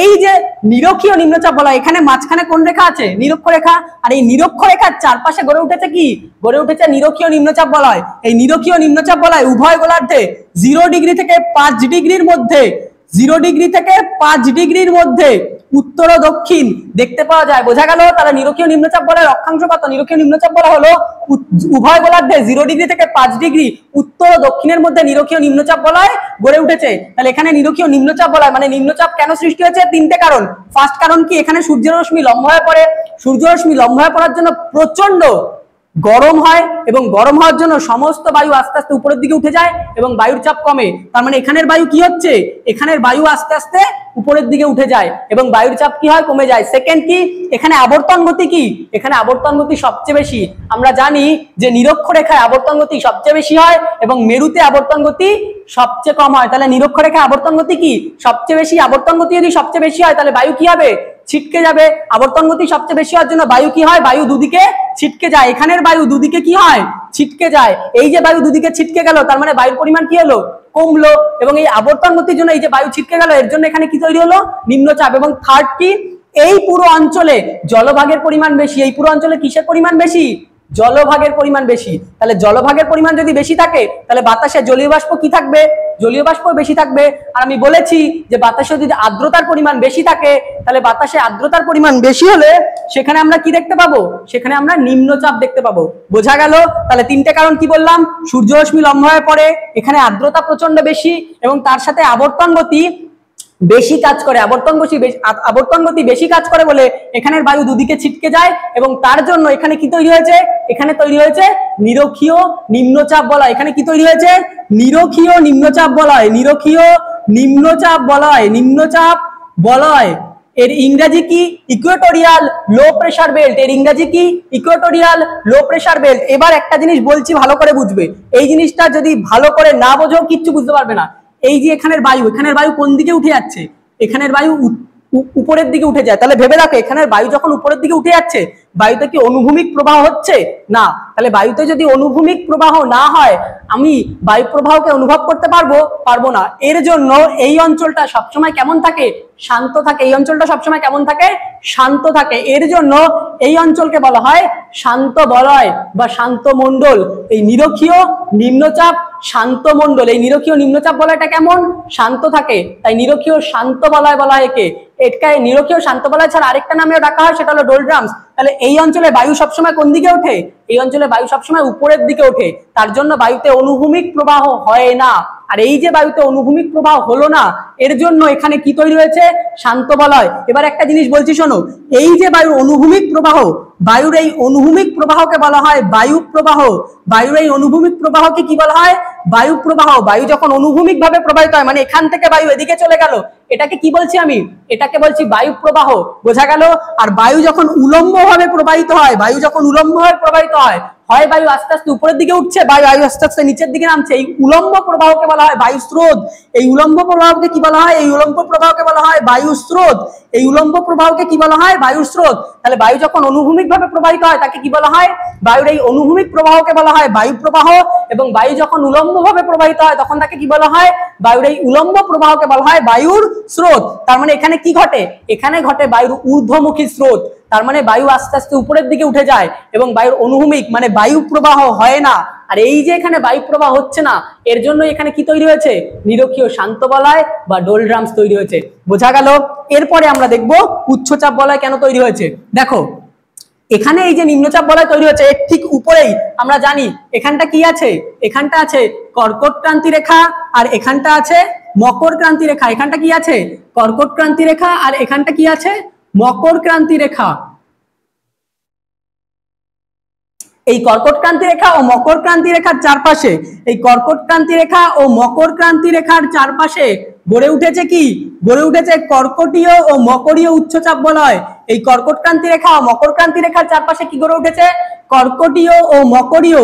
Speaker 1: এই যে নিরক্ষীয় নিম্নচাপ বলয়, এখানে মাঝখানে কোন রেখা আছে? নিরক্ষরেখা। আর এই নিরক্ষরেখার চারপাশে গড়ে উঠেছে কি? গড়ে উঠেছে নিরক্ষীয় নিম্নচাপ বলয়। এই নিরক্ষীয় নিম্নচাপ বলয় উভয় গোলার্ধে 0 ডিগ্রি থেকে 5 ডিগ্রির মধ্যে, 0 ডিগ্রি থেকে 5 ডিগ্রির মধ্যে উত্তর ও দক্ষিণ দেখতে পাওয়া যায়। বোঝা গেল? তাহলে নিরক্ষীয় নিম্নচাপ বলয় অক্ষাংশ কত? নিরক্ষীয় নিম্নচাপ বলয় হলো উভয় গোলার্ধে 0 ডিগ্রি থেকে 5 ডিগ্রি উত্তর ও দক্ষিণের মধ্যে নিরক্ষীয় নিম্নচাপ বলয় গড়ে উঠেছে। তাহলে এখানে নিরক্ষীয় নিম্নচাপ বলয় মানে নিম্নচাপ কেন সৃষ্টি হয়েছে? 3টে কারণ। ফার্স্ট কারণ কি? এখানে সূর্যের রশ্মি লম্ব হয়ে পড়ে, সূর্য রশ্মি লম্ব হয়ে পড়ার জন্য প্রচন্ড গরম হয়, এবং গরম হওয়ার জন্য সমস্ত বায়ু আস্তে আস্তে উপরের দিকে উঠে যায় এবং বায়ুর চাপ কমে। তার মানে এখানের বায়ু কি হচ্ছে? এখানের বায়ু আস্তে আস্তে উপরের দিকে উঠে যায় এবং বায়ুর চাপ কি হয়? কমে যায়। সেকেন্ড কি? এখানে আবর্তন গতি কি? এখানে আবর্তন গতি সবচেয়ে বেশি। আমরা জানি যে নিরক্ষরেখায় আবর্তন গতি সবচেয়ে বেশি হয় এবং মেরুতে আবর্তন গতি সবচেয়ে কম হয়। তাহলে নিরক্ষরেখায় আবর্তন গতি কি? সবচেয়ে বেশি। আবর্তন গতি যদি সবচেয়ে বেশি হয় তাহলে বায়ু কি হবে? ছিটকে যাবে। আবর্তন গতি সবচেয়ে বেশি হওয়ার জন্য বায়ু কি হয়? বায়ু দুদিকে ছিটকে যায়। এখানের বায়ু দুদিকে কি হয়? ছিটকে যায়। এই যে বায়ু দুদিকে ছিটকে গেল তার মানে বায়ুর পরিমাণ কি হলো? কমলো। এবং এই আবর্তন গতির জন্য এই যে বায়ু ছিটকে গেল এর জন্য এখানে কি তৈরি হলো? নিম্নচাপ। এবং থার্ড কি? এই পুরো অঞ্চলে জলভাগের পরিমাণ বেশি। এই পুরো অঞ্চলে কিসের পরিমাণ বেশি? জলভাগের পরিমাণ বেশি। তাহলে জলভাগের পরিমাণ যদি বেশি থাকে তাহলে বাতাসে জলীয় বাষ্প কি থাকবে? জলীয় বাষ্প বেশি থাকবে। আর আমি বলেছি যে বাতাসে যদি আর্দ্রতার পরিমাণ বেশি থাকে তাহলে বাতাসে আর্দ্রতার পরিমাণ বেশি হলে সেখানে আমরা কি দেখতে পাবো? সেখানে আমরা নিম্নচাপ দেখতে পাবো। বোঝা গেল? তাহলে 3টে কারণ কি বললাম? সূর্যরশ্মি লম্ব হয়ে পড়ে, এখানে আর্দ্রতা প্রচন্ড বেশি, এবং তার সাথে আবর্তন গতি বেশি কাজ করে। আবর্তন গতি বেশি কাজ করে বলে এখানের বায়ু দুদিকে ছিটকে যায় এবং তার জন্য এখানে কি তৈরি হয়েছে? এখানে তৈরি হয়েছে নিরক্ষীয় নিম্নচাপ বলয়। এখানে কি তৈরি হয়েছে? নিরক্ষীয় নিম্নচাপ বলয়। নিরক্ষীয় নিম্নচাপ বলয়। নিম্নচাপ বলয়। এর ইংরেজি কি? Equatorial low pressure belt. এর ইংরেজি কি? Equatorial low pressure belt. এবার একটা জিনিস বলছি, ভালো করে বুঝবে। এই জিনিসটা যদি ভালো করে না বোঝো কিচ্ছু বুঝতে পারবে না। এই যে এখানের বায়ু কোন দিকে উঠে যাচ্ছে? এখানের বায়ু উপরের দিকে উঠে যায়। তাহলে ভেবে দেখো এখানের বায়ু যখন উপরের দিকে উঠে যাচ্ছে বায়ুতে কি অনুভূমিক প্রবাহ হচ্ছে? না। তাহলে বায়ুতে যদি অনুভূমিক প্রবাহ না হয় আমি বায়ু প্রবাহকে অনুভব করতে পারবো না। এর জন্য এই অঞ্চলটা সবসময় কেমন থাকে? শান্ত থাকে। এই অঞ্চলটা সবসময় কেমন থাকে? শান্ত থাকে। এর জন্য এই অঞ্চলকে বলা হয় শান্ত বলয় বা শান্ত মণ্ডল। এই নিরক্ষীয় নিম্নচাপ শান্ত মণ্ডল। এই নিরক্ষীয় নিম্নচাপ বলয়টা কেমন? শান্ত থাকে, তাই নিরক্ষীয় শান্ত বলয় বলা হয় একে। এটাকে নিরক্ষীয় শান্ত বলয় ছাড়া আরেকটা নামেও ডাকা হয়, সেটা হলো ডোলড্রামস। তাহলে এই অঞ্চলে বায়ু সবসময় কোন দিকে ওঠে? এই অঞ্চলে বায়ু সবসময় উপরের দিকে ওঠে। তার জন্য বায়ুতে অনুভূমিক প্রবাহ হয় না। আর এই যে বায়ুতে অনুভূমিক প্রবাহ হলো না এর জন্য এখানে কি তৈরি হয়েছে? শান্ত বলয়। এবার একটা জিনিস বলছি শোনো, এই যে বায়ুর অনুভূমিক প্রবাহ, বায়ুর এই অনুভূমিক প্রবাহকে বলা হয় বায়ু প্রবাহ। বায়ুর এই অনুভূমিক প্রবাহকে কি বলা হয়? বায়ু প্রবাহ। বায়ু যখন অনুভূমিক ভাবে প্রবাহিত হয় মানে এখান থেকে বায়ু এদিকে চলে গেল, এটাকে কি বলছি আমি? এটাকে বলছি বায়ু প্রবাহ। বোঝা গেল? আর বায়ু যখন উলম্ব ভাবে প্রবাহিত হয়, বায়ু যখন উলম্ব ভাবে প্রবাহিত হয় বায়ু আস্তে আস্তে উপরের দিকে উঠছে, বায়ু আস্তে আস্তে নিচের দিকে নামছে, এই উলম্ব প্রবাহকে বলা হয় বায়ু স্রোত। এই উলম্ব প্রবাহকে কি বলা হয়? এই উলম্ব প্রবাহকে বলা হয় বায়ু স্রোত। এই উলম্ব প্রবাহকে কি বলা হয়? বায়ু স্রোত। তাহলে বায়ু যখন অনুভূমিক ভাবে প্রবাহিত হয় তাকে কি বলা হয়? বায়ুর এই অনুভূমিক প্রবাহকে বলা হয় বায়ু প্রবাহ। এবং বায়ু যখন উলম্ব ভাবে প্রবাহিত হয় তখন তাকে কি বলা হয়? বায়ুর এই উলম্ব প্রবাহকে বলা হয় বায়ুর স্রোত। তার মানে এখানে কি ঘটে? এখানে ঘটে বায়ুর ঊর্ধ্বমুখী স্রোত। তার মানে বায়ু আস্তে আস্তে উপরের দিকে উঠে যায় এবং বায়ুর অনুভূমিক মানে বায়ু প্রবাহ হয় না। আর এই যে এখানে বায়ু প্রবাহ হচ্ছে না এর জন্য এখানে কি তৈরি হয়েছে? নিরক্ষীয় শান্ত বলয় বা ডোলড্রামস তৈরি হয়েছে। বোঝা গেল? এরপরে আমরা দেখব উচ্চচাপ বলয় কেন তৈরি হয়েছে। দেখো এখানে এই যে নিম্নচাপ বলয় তৈরি হচ্ছে এর ঠিক উপরেই আমরা জানি এখানটা কি আছে? এখানটা আছে কর্কট ক্রান্তি রেখা আর এখানটা আছে মকর ক্রান্তি রেখা। এখানটা কি আছে? কর্কট ক্রান্তি রেখা আর এখানটা কি আছে? মকর ক্রান্তি রেখা। এই কর্কট ক্রান্তি রেখা ও মকর ক্রান্তি রেখার চারপাশে, এই কর্কট ক্রান্তি রেখা ও মকর ক্রান্তি রেখার চারপাশে গড়ে উঠেছে কি? গড়ে উঠেছে কর্কটীয় ও মকরীয় উচ্চচাপ বলয়। এই কর্কট ক্রান্তি রেখা ও মকর ক্রান্তি রেখার চারপাশে কি গড়ে উঠেছে? কর্কটীয় ও মকরীয়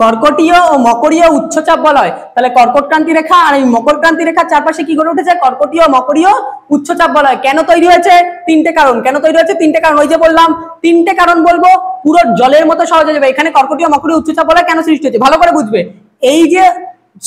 Speaker 1: কর্কটীয় ও মকরীয় উচ্চচাপ বলয়। তাহলে কর্কট ক্রান্তি রেখা আর এই মকর ক্রান্তি রেখার চারপাশে কি গড়ে উঠেছে? কর্কটীয় মকরীয় উচ্চচাপ বলয়। কেন তৈরি হয়েছে? তিনটে কারণ। কেন তৈরি হয়েছে? তিনটে কারণ। ওই যে বললাম তিনটে কারণ বলবো, পুরো জলের মতো সহজ হয়ে যাবে। এখানে কর্কটীয় মকরীয় উচ্চচাপ বলয় কেন সৃষ্টি হয়েছে ভালো করে বুঝবে। এই যে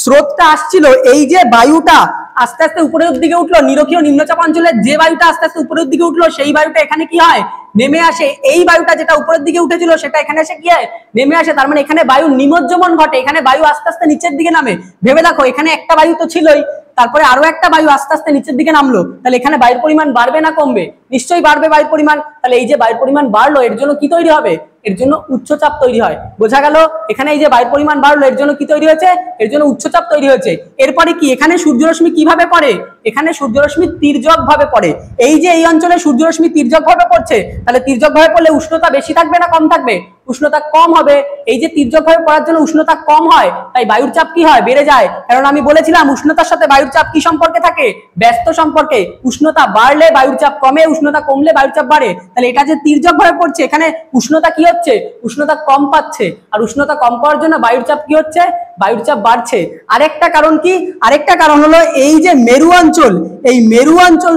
Speaker 1: স্রোতটা আসছিল, এই যে বায়ুটা আস্তে আস্তে উপরের দিকে উঠলো, নিরক্ষীয় নিম্নচাপ অঞ্চলের যে বায়ুটা আস্তে আস্তে উপরের দিকে উঠলো, সেই বায়ুটা এখানে কি হয়? নেমে আসে। এই বায়ুটা যেটা উপরের দিকে উঠেছিল সেটা এখানে এসে কি হয়? নেমে আসে। তার মানে এখানে বায়ু নিমজ্জনন ঘটে, এখানে বায়ু আস্তে আস্তে নিচের দিকে নামে। ভেবে দেখো, এখানে একটা বায়ু তো ছিলই, তারপরে আরো একটা বায়ু আস্তে আস্তে নিচের দিকে নামলো, তাহলে এখানে বায়ুর পরিমাণ বাড়বে না কমবে? নিশ্চয়ই বাড়বে বায়ুর পরিমাণ। তাহলে এই যে বায়ুর পরিমাণ বাড়লো, এর জন্য কি তৈরি হবে? এর জন্য উচ্চচাপ তৈরি হয়। বোঝা গেল? এখানে এই যে বায়ুর পরিমাণ বাড়লো, এর জন্য কি তৈরি হয়েছে? এর জন্য উচ্চচাপ তৈরি হয়েছে। এরপরে কি এখানে সূর্যরশ্মি কিভাবে পড়ে? এখানে সূর্যরশ্মি তির্যক ভাবে পড়ে। এই যে এই অঞ্চলে সূর্যরশ্মি তির্যক ভাবে পড়ছে, তাহলে তির্যক ভাবে পড়লে উষ্ণতা বেশি থাকবে না কম থাকবে? উষ্ণতা কম হবে। এই যে তির্যক ভাবে পড়ার জন্য উষ্ণতা কম হয়, তাই বায়ুর চাপ কি হয়? বেড়ে যায়। কারণ আমি বলেছিলাম উষ্ণতার সাথে বায়ুর চাপ কি সম্পর্কে থাকে? ব্যস্ত সম্পর্কে। উষ্ণতা বাড়লে বায়ুর চাপ কমে, উষ্ণতা কমলে বায়ুর চাপ বাড়ে। তাহলে এটা যে তির্যক ভাবে পড়ছে, এখানে উষ্ণতা কি হচ্ছে? উষ্ণতা কম পাচ্ছে। আর উষ্ণতা কম পাওয়ার জন্য বায়ুর চাপ কি হচ্ছে? বায়ুর চাপ বাড়ছে। আরেকটা কারণ কি? আরেকটা কারণ হলো এই যে মেরু অঞ্চল, এই মেরু অঞ্চল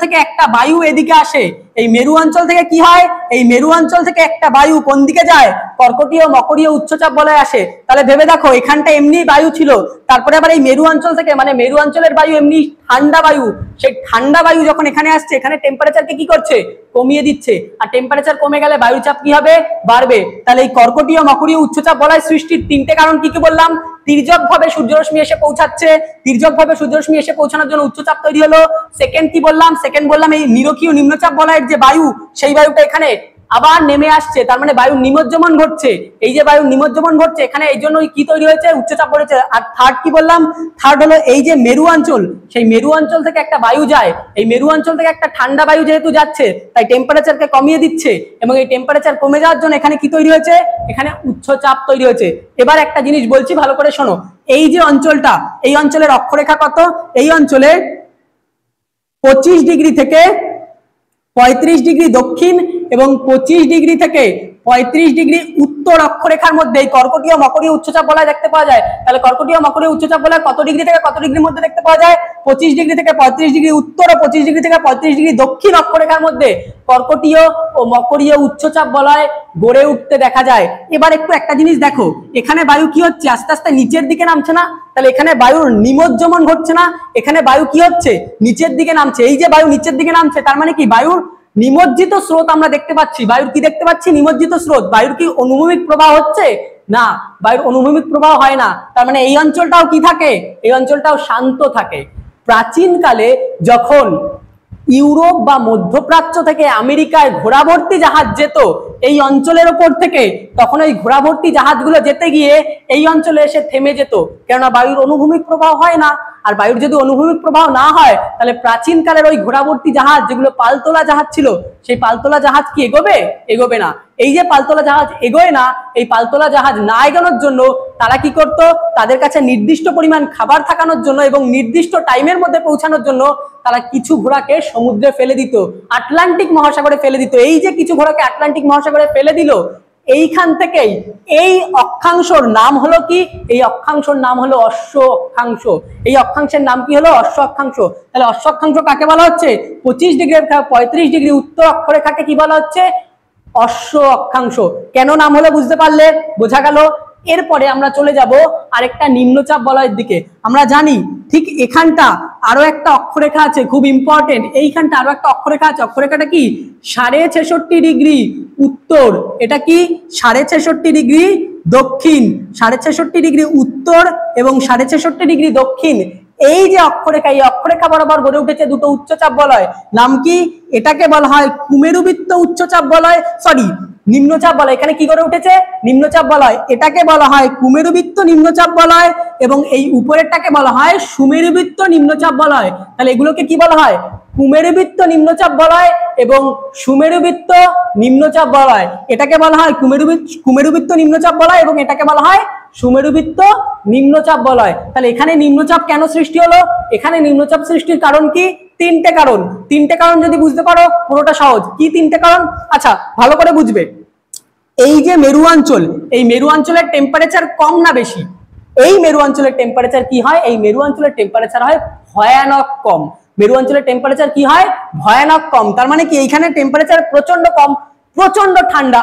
Speaker 1: থেকে একটা বায়ু এদিকে আসে। এই মেরু অঞ্চল থেকে কি হয়? এই মেরু অঞ্চল থেকে একটা বায়ু কোন দিকে যায়? কর্কটীয় মকরীয় উচ্চচাপ বলয়ে আসে। তাহলে ভেবে দেখো, এখানটা এমনি বায়ু ছিল, তারপরে আবার এই মেরু অঞ্চল থেকে, মানে মেরু অঞ্চলের বায়ু এমনি ঠান্ডা বায়ু, সেই ঠান্ডা বায়ু যখন এখানে আসছে, এখানে টেম্পারেচারকে কি করছে? কমিয়ে দিচ্ছে। আর টেম্পারেচার কমে গেলে বায়ুর চাপ কি হবে? বাড়বে। তাহলে এই কর্কটীয় মকরীয় উচ্চচাপ বলয় সৃষ্টির তিনটে কারণ কি কি বললাম? তির্যক ভাবে সূর্যরশ্মি এসে পৌঁছাচ্ছে, তির্যক ভাবে সূর্যরশ্মি এসে পৌঁছানোর জন্য উচ্চচাপ তৈরি হলো। সেকেন্ড কি বললাম? সেকেন্ড বললাম এই নিরক্ষীয় নিম্নচাপ বলয়ের যে বায়ু, সেই বায়ুটা এখানে আবার নেমে আসছে, তার মানে বায়ু নিমজ্জনন ঘটছে। এই যে বায়ু নিমজ্জনন ঘটছে, এখানে এই জন্য কি তৈরি হয়েছে? উচ্চচাপ পড়েছে। আর থার্ড কি বললাম? থার্ড হলো এই যে মেরু অঞ্চল, সেই মেরু অঞ্চল থেকে একটা বায়ু যায়, এই মেরু অঞ্চল থেকে একটা ঠান্ডা বায়ু যেহেতু যাচ্ছে, তাই টেম্পারেচারকে কমিয়ে দিচ্ছে, এবং এই টেম্পারেচার কমে যাওয়ার জন্য এখানে কি তৈরি হয়েছে? এখানে উচ্চচাপ তৈরি হয়েছে। এবার একটা জিনিস বলছি, ভালো করে শোনো। এই যে অঞ্চলটা, এই অঞ্চলের অক্ষরেখা কত? এই অঞ্চলে 25 ডিগ্রি থেকে 35 ডিগ্রি দক্ষিণ এবং 25 ডিগ্রি থেকে 35 ডিগ্রি উত্তর অক্ষরেখার মধ্যে এই কর্কটীয় মকরীয় উচ্চচাপ বলয় দেখতে পাওয়া যায়। তাহলে কর্কটীয় মকরীয় উচ্চচাপ বলয় কত ডিগ্রি থেকে কত ডিগ্রির মধ্যে দেখতে পাওয়া যায়? 25 ডিগ্রি থেকে 35 ডিগ্রি উত্তর ও 25 ডিগ্রি থেকে 35 ডিগ্রি দক্ষিণ অক্ষরেখার মধ্যে কর্কটীয় ও মকরীয় উচ্চচাপ বলয় গড়ে উঠতে দেখা যায়। এবার একটু একটা জিনিস দেখো, এখানে বায়ু কি হচ্ছে? আস্তে আস্তে নিচের দিকে নামছে না? তাহলে এখানে বায়ুর নিমজ্জনন ঘটছে না? এখানে বায়ু কি হচ্ছে? নিচের দিকে নামছে। এই যে বায়ু নিচের দিকে নামছে, তার মানে কি বায়ুর নিমজ্জিত স্রোত আমরা দেখতে পাচ্ছি। বায়ুর কি দেখতে পাচ্ছি? নিমজ্জিত স্রোত। বায়ুর কি অনুভূমিক প্রবাহ হচ্ছে? না, বায়ুর অনুভূমিক প্রবাহ হয় না। তার মানে এই অঞ্চলটাও কি থাকে? এই অঞ্চলটাও শান্ত থাকে। প্রাচীনকালে যখন ইউরোপ বা মধ্যপ্রাচ্য থেকে আমেরিকায় ঘোড়াভর্তি জাহাজ যেত এই অঞ্চলের ওপর থেকে, তখন ওই ঘোড়াভর্তি জাহাজগুলো যেতে গিয়ে এই অঞ্চলে এসে থেমে যেত, কেননা বায়ুর অনুভূমিক প্রবাহ হয় না। আর বায়ুর যদি অনুভূমিক প্রবাহ না হয়, তাহলে প্রাচীনকালের ওই ঘোড়াভর্তি জাহাজ, যেগুলো পালতোলা জাহাজ ছিল, সেই পালতোলা জাহাজ কি এগোবে? এগোবে না। এই যে পালতোলা জাহাজ এগোয় না, এই পালতোলা জাহাজ না এগোনোর জন্য তারা কি করত? তাদের কাছে নির্দিষ্ট পরিমাণ খাবার থাকানোর জন্য এবং নির্দিষ্ট টাইমের মধ্যে পৌঁছানোর জন্য তারা কিছু ঘোড়াকে সমুদ্রে ফেলে দিত, আটলান্টিক মহাসাগরে ফেলে দিত। এই যে কিছু ঘোড়াকে আটলান্টিক মহাসাগরে ফেলে দিল, এইখান থেকেই এই অক্ষাংশর নাম হলো কি? এই অক্ষাংশর নাম হলো অশ্ব অক্ষাংশ। এই অক্ষাংশের নাম কি হলো? অশ্ব অক্ষাংশ। তাহলে অশ্ব অক্ষাংশ কাকে বলা হচ্ছে? 25 ডিগ্রি 35 ডিগ্রি উত্তর অক্ষরেখাকে কি বলা হচ্ছে? অশ্ব অক্ষাংশ। কেন নাম হলো বুঝতে পারলে? বোঝা গেল? এরপরে আমরা চলে যাব আরেকটা নিম্নচাপ বলয়ের দিকে। আমরা জানি ঠিক এখানটা আরো একটা অক্ষরেখা আছে, খুব ইম্পর্টেন্ট। এইখানটা আরো একটা অক্ষরেখা আছে। অক্ষরেখাটা কি? 66.5 ডিগ্রি উত্তর। এটা কি? 66.5 ডিগ্রি দক্ষিণ। 66.5 ডিগ্রি উত্তর এবং 66.5 ডিগ্রি দক্ষিণ। এই যে অক্ষরেখা, এই অক্ষরেখা বরাবর গড়ে উঠেছে দুটো উচ্চচাপ বলয়। নাম কি? এটাকে বলা হয় কুমেরুবৃত্ত উচ্চচাপ বলয়, সরি নিম্নচাপ বলয়। এখানে কি গড়ে উঠেছে? নিম্নচাপ বলয়। এটাকে বলা হয় কুমেরুবৃত্ত নিম্নচাপ বলয় এবং এই উপরেরটাকে বলা হয় সুমেরুবৃত্ত নিম্নচাপ বলয়। তাহলে এগুলোকে কি বলা হয়? কুমেরুবৃত্ত নিম্নচাপ বলয় এবং সুমেরুবৃত্ত নিম্নচাপ বলয়। এটাকে বলা হয় কুমেরুবৃত্ত নিম্নচাপ বলয় এবং এটাকে বলা হয় সুমেরুবৃত্ত নিম্নচাপ বলয়। তাহলে এখানে নিম্নচাপ কেন সৃষ্টি হলো? এখানে নিম্নচাপ সৃষ্টির কারণ কি? তিনটে কারণ। তিনটে কারণ যদি বুঝতে পারো পুরোটা সহজ। কি তিনটে কারণ? আচ্ছা ভালো করে বুঝবে। এই যে মেরু অঞ্চল, এই মেরু অঞ্চলের টেম্পারেচার কম না বেশি? এই মেরু অঞ্চলের টেম্পারেচার কি হয়? এই মেরু অঞ্চলের টেম্পারেচার হয় ভয়ানক কম। মেরু অঞ্চলের টেম্পারেচার কি হয়? ভয়ানক কম। তার মানে কি এইখানে টেম্পারেচার প্রচন্ড কম, প্রচন্ড ঠান্ডা।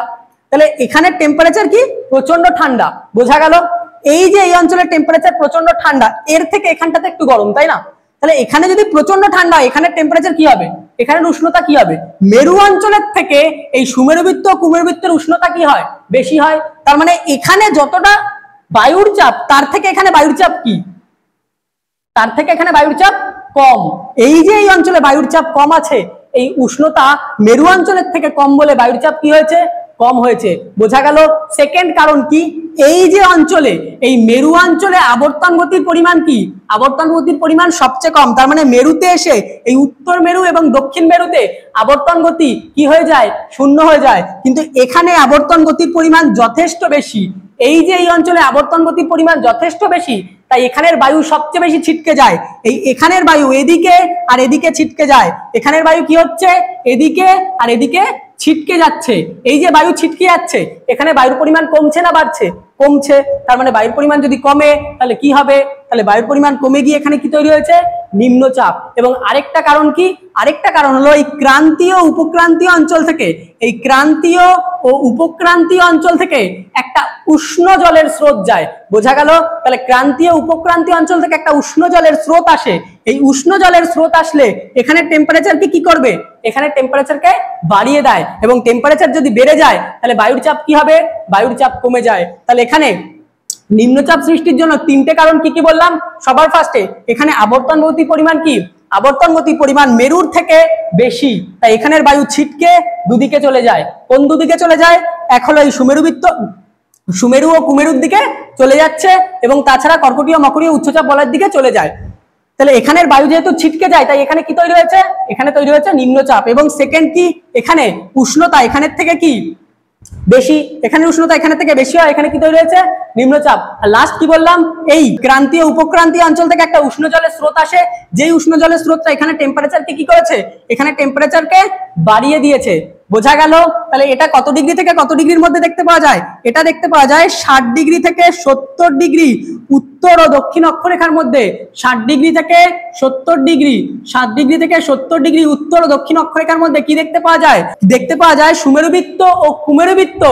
Speaker 1: তাহলে এখানে টেম্পারেচার কি? প্রচন্ড ঠান্ডা। বোঝা গেল? এই যে এই অঞ্চলের টেম্পারেচার প্রচন্ড ঠান্ডা, এর থেকে এখানটাতে একটু গরম, তাই না? তাহলে এখানে যদি প্রচন্ড ঠান্ডা, এখানে টেম্পারেচার কি হবে? এখানে উষ্ণতা কি হবে? মেরু অঞ্চলের থেকে এই সুমেরুবৃত্ত কুমেরুবৃত্তের উষ্ণতা কি হয়? বেশি হয়। তার মানে এখানে যতটা বায়ুর চাপ, তার থেকে এখানে বায়ুর চাপ কি? তার থেকে এখানে বায়ুর চাপ কম। এই যে এই অঞ্চলে বায়ুর চাপ কম আছে, এই উষ্ণতা মেরু অঞ্চলের থেকে কম বলে বায়ুর চাপ কি হয়েছে? কম হয়েছে। বোঝা গেল? সেকেন্ড কারণ কি? এই যে অঞ্চলে, এই মেরু অঞ্চলে আবর্তন গতির পরিমাণ কি? আবর্তন গতির পরিমাণ সবচেয়ে কম। তার মানে মেরুতে এসে এই উত্তর মেরু এবং দক্ষিণ মেরুতে আবর্তন গতি কি হয়ে যায়? শূন্য হয়ে যায়। কিন্তু এখানে আবর্তন গতির পরিমাণ যথেষ্ট বেশি। এই যে এই অঞ্চলে আবর্তন গতির পরিমাণ যথেষ্ট বেশি, তাই এখানের বায়ু সবচেয়ে বেশি ছিটকে যায়। এই এখানের বায়ু এদিকে আর এদিকে ছিটকে যায়। এখানের বায়ু কি হচ্ছে? এদিকে আর এদিকে ছিটকে যাচ্ছে। এই যে বায়ু ছিটকে যাচ্ছে, এখানে বায়ুর পরিমাণ কমছে না বাড়ছে? কমছে। তার মানে বায়ুর পরিমাণ যদি কমে তাহলে কি হবে? তাহলে বায়ুর পরিমাণ কমে গিয়ে এখানে কি তৈরি হয়েছে? নিম্নচাপ। এবং আরেকটা কারণ কি? আরেকটা কারণ হলো এই ক্রান্তীয় উপক্রান্তীয় অঞ্চল থেকে, এই ক্রান্তীয় ও উপক্রান্তীয় অঞ্চল থেকে একটা উষ্ণ জলের স্রোত যায়। বোঝা গেল? তাহলে ক্রান্তীয় উপক্রান্তীয় অঞ্চল থেকে একটা উষ্ণ জলের স্রোত আসে। এই উষ্ণ জলের স্রোত আসলে এখানে টেম্পারেচারকে কি করবে? এখানে টেম্পারেচারকে বাড়িয়ে দেয়। এবং টেম্পারেচার যদি বেড়ে যায় তাহলে বায়ুর চাপ কি হবে? বায়ুর চাপ কমে যায়। তাহলে এখানে নিম্নচাপ সৃষ্টির জন্য তিনটে কারণ কি কি বললাম? সবার ফার্স্টে এখানে আবর্তন গতির পরিমাণ কি? আবর্তন গতির পরিমাণ মেরুর থেকে বেশি, তাই এখানের বায়ু ছিটকে দুদিকে চলে যায়। কোন দুদিকে চলে যায়? এক হলো এই সুমেরুবৃত্ত, সুমেরু ও কুমেরুর দিকে চলে যাচ্ছে, এবং তাছাড়া কর্কটীয় মকরীয় উচ্চচাপ বলয়ের দিকে চলে যায়। তাহলে এখানের বায়ু যেহেতু ছিটকে যায়, তাই এখানে কি তৈরি হয়েছে? এখানে তৈরি হয়েছে নিম্নচাপ। এবং সেকেন্ড কি? এখানে উষ্ণতা এখানের থেকে কি বেশি, এখানে উষ্ণতা এখানে থেকে বেশি হয়, এখানে কি তৈরি হয়েছে? নিম্নচাপ। আর লাস্ট কি বললাম? এই ক্রান্তীয় উপক্রান্তীয় অঞ্চল থেকে একটা উষ্ণ জলের স্রোত আসে, যেই উষ্ণ জলের স্রোতটা এখানে টেম্পারেচারকে কি করেছে? এখানে টেম্পারেচারকে বাড়িয়ে দিয়েছে। বোঝা গেল? তাহলে এটা কত ডিগ্রি থেকে কত ডিগ্রির মধ্যে দেখতে পাওয়া যায়? এটা দেখতে পাওয়া যায় 60 ডিগ্রি থেকে 70 ডিগ্রি উত্তর ও দক্ষিণ অক্ষরেখার মধ্যে। 60 ডিগ্রি থেকে 70 ডিগ্রি, 7 ডিগ্রি থেকে 70 ডিগ্রি উত্তর ও দক্ষিণ অক্ষরেখার মধ্যে কি দেখতে পাওয়া যায়? দেখতে পাওয়া যায় সুমেরুবৃত্ত ও কুমেরুবৃত্ত